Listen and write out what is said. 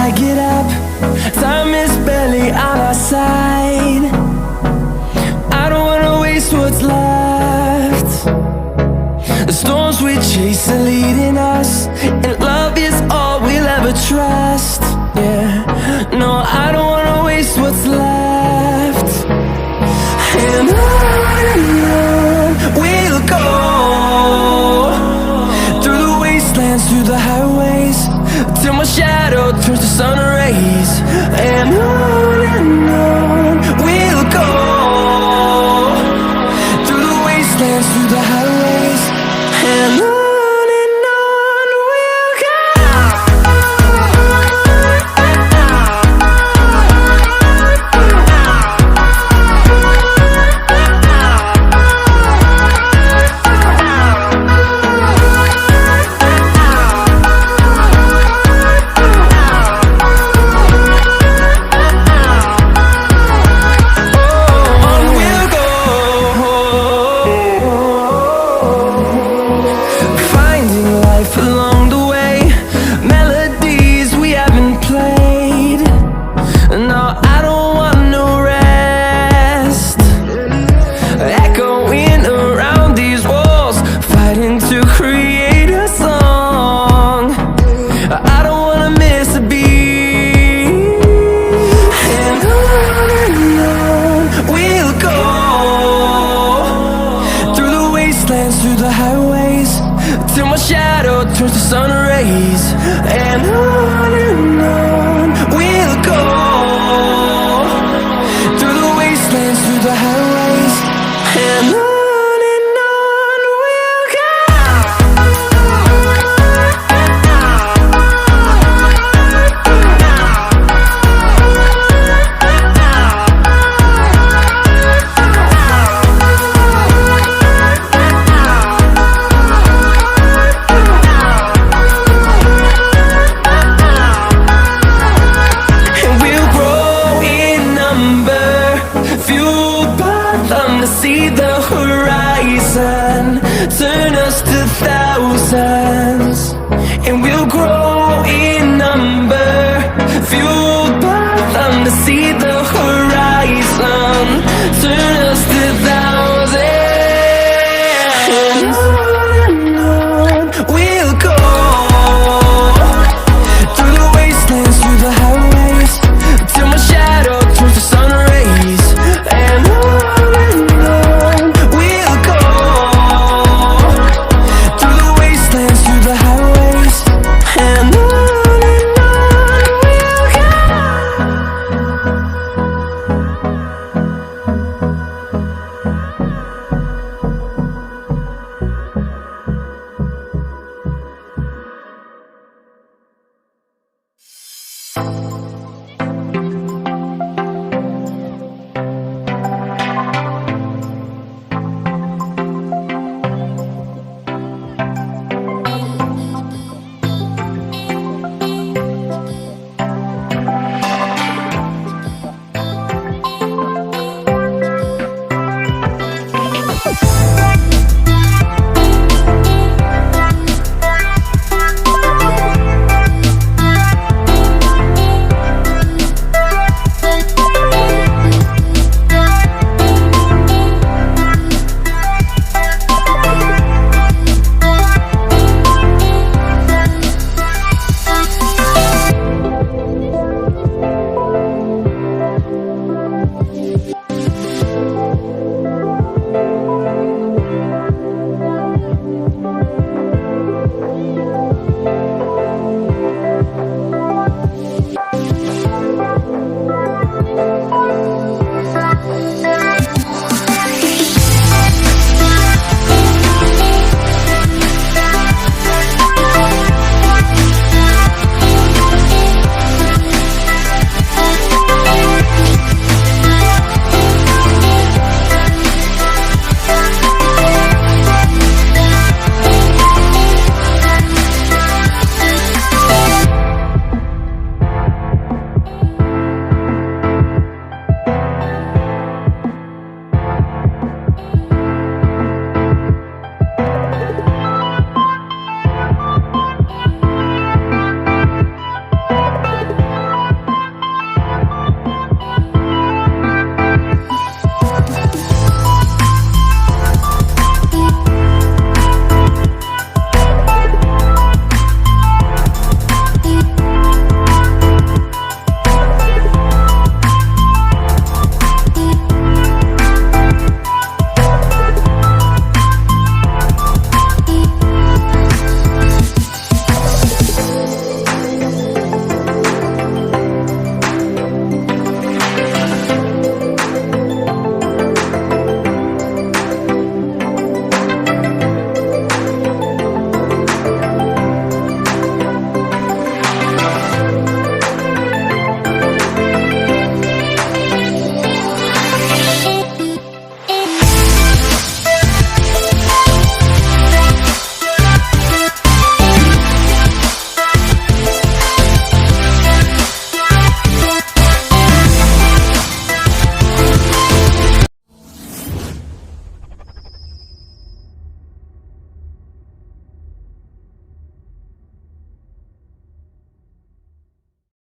I get up, time is barely on our side. I don't wanna waste what's left. The storms we chase are leading us, and love is all we'll ever trust. Yeah, no, I don't wanna waste what's left. And on we'll go, through the wastelands, through the highways, till my shadow turns to sun rays. And on we'll go, through the wastelands, through the highways, and on. Along the way, melodies we haven't played. No, I don't want no rest. Echoing around these walls, fighting to create a song. I don't wanna miss a beat. And on we'll go, through the wastelands, through the highways, till my shadow turns to sun rays. And on